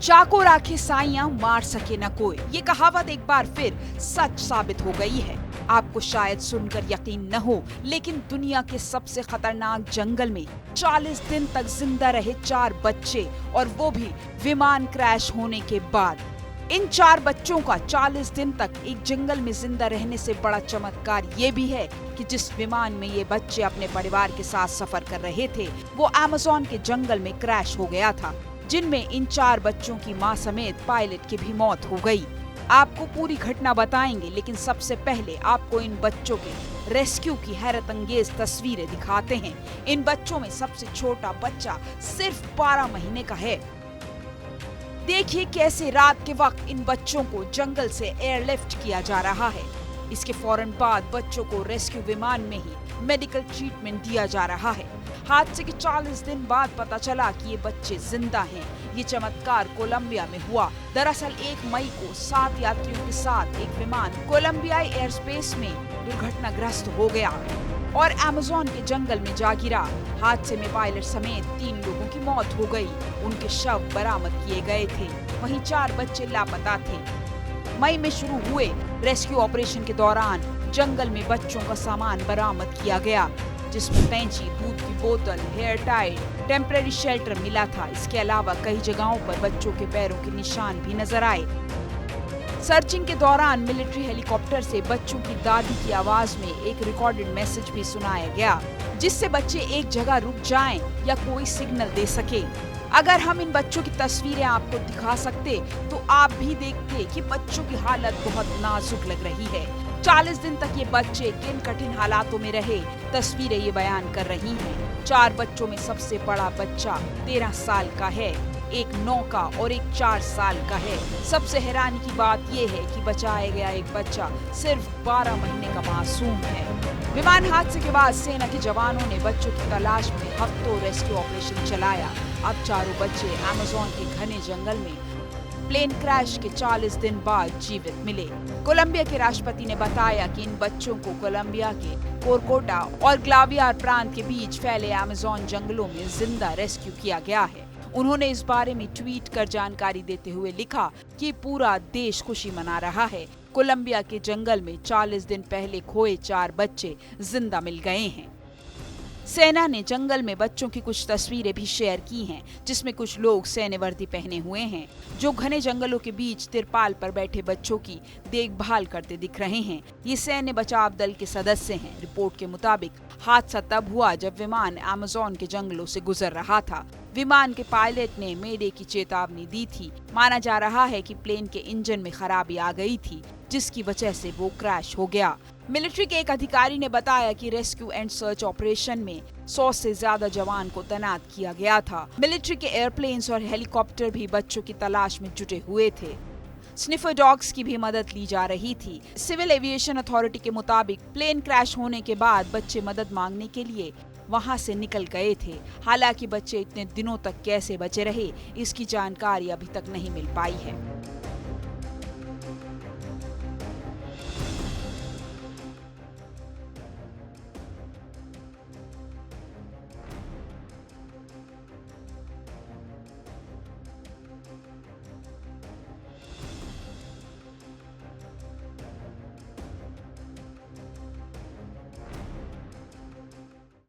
चाको राखे साइयां मार सके न कोई, ये कहावत एक बार फिर सच साबित हो गई है। आपको शायद सुनकर यकीन न हो, लेकिन दुनिया के सबसे खतरनाक जंगल में 40 दिन तक जिंदा रहे 4 बच्चे, और वो भी विमान क्रैश होने के बाद। इन 4 बच्चों का 40 दिन तक एक जंगल में जिंदा रहने से बड़ा चमत्कार ये भी है कि जिस विमान में ये बच्चे अपने परिवार के साथ सफर कर रहे थे, वो अमेज़न के जंगल में क्रैश हो गया था, जिनमें इन 4 बच्चों की मां समेत पायलट की भी मौत हो गई। आपको पूरी घटना बताएंगे, लेकिन सबसे पहले आपको इन बच्चों के रेस्क्यू की हैरत अंगेज तस्वीरें दिखाते हैं। इन बच्चों में सबसे छोटा बच्चा सिर्फ 12 महीने का है। देखिए कैसे रात के वक्त इन बच्चों को जंगल से एयरलिफ्ट किया जा रहा है। इसके फौरन बाद बच्चों को रेस्क्यू विमान में ही मेडिकल ट्रीटमेंट दिया जा रहा है। हादसे के 40 दिन बाद पता चला कि ये बच्चे जिंदा हैं। ये चमत्कार कोलंबिया में हुआ। दरअसल 1 मई को 7 यात्रियों के साथ एक विमान कोलंबियाई एयरस्पेस में दुर्घटनाग्रस्त हो गया और अमेज़न के जंगल में जा गिरा। हादसे में पायलट समेत 3 लोगों की मौत हो गई। उनके शव बरामद किए गए थे, वहीं 4 बच्चे लापता थे। मई में शुरू हुए रेस्क्यू ऑपरेशन के दौरान जंगल में बच्चों का सामान बरामद किया गया, जिसमें कैंची, दूध की बोतल, हेयर टाई, टेम्परेरी शेल्टर मिला था। इसके अलावा कई जगहों पर बच्चों के पैरों के निशान भी नजर आए। सर्चिंग के दौरान मिलिट्री हेलीकॉप्टर से बच्चों की दादी की आवाज में एक रिकॉर्डेड मैसेज भी सुनाया गया, जिससे बच्चे एक जगह रुक जाएं या कोई सिग्नल दे सके। अगर हम इन बच्चों की तस्वीरें आपको दिखा सकते तो आप भी देखते कि बच्चों की हालत बहुत नाजुक लग रही है। 40 दिन तक ये बच्चे किन कठिन हालातों में रहे, तस्वीरें ये बयान कर रही हैं। 4 बच्चों में सबसे बड़ा बच्चा 13 साल का है, एक 9 का और एक 4 साल का है। सबसे हैरानी की बात यह है कि बचाया गया एक बच्चा सिर्फ 12 महीने का मासूम है। विमान हादसे के बाद सेना के जवानों ने बच्चों की तलाश में हफ्तों रेस्क्यू ऑपरेशन चलाया। अब चारों बच्चे अमेज़न के घने जंगल में प्लेन क्रैश के 40 दिन बाद जीवित मिले। कोलंबिया के राष्ट्रपति ने बताया कि इन बच्चों को कोलंबिया के कोरकोटा और ग्लावियार प्रांत के बीच फैले अमेज़न जंगलों में जिंदा रेस्क्यू किया गया है। उन्होंने इस बारे में ट्वीट कर जानकारी देते हुए लिखा कि पूरा देश खुशी मना रहा है। कोलंबिया के जंगल में 40 दिन पहले खोए 4 बच्चे जिंदा मिल गए हैं। सेना ने जंगल में बच्चों की कुछ तस्वीरें भी शेयर की हैं, जिसमें कुछ लोग सैन्य वर्दी पहने हुए हैं, जो घने जंगलों के बीच तिरपाल पर बैठे बच्चों की देखभाल करते दिख रहे हैं। ये सैन्य बचाव दल के सदस्य हैं। रिपोर्ट के मुताबिक हादसा तब हुआ जब विमान अमेज़न के जंगलों से गुजर रहा था। विमान के पायलट ने मेडे की चेतावनी दी थी। माना जा रहा है कि प्लेन के इंजन में खराबी आ गई थी, जिसकी वजह से वो क्रैश हो गया। मिलिट्री के एक अधिकारी ने बताया कि रेस्क्यू एंड सर्च ऑपरेशन में 100 से ज्यादा जवान को तैनात किया गया था। मिलिट्री के एयरप्लेन्स और हेलीकॉप्टर भी बच्चों की तलाश में जुटे हुए थे। स्निफर डॉग्स की भी मदद ली जा रही थी। सिविल एविएशन अथॉरिटी के मुताबिक प्लेन क्रैश होने के बाद बच्चे मदद मांगने के लिए वहां से निकल गए थे। हालांकि बच्चे इतने दिनों तक कैसे बचे रहे, इसकी जानकारी अभी तक नहीं मिल पाई है।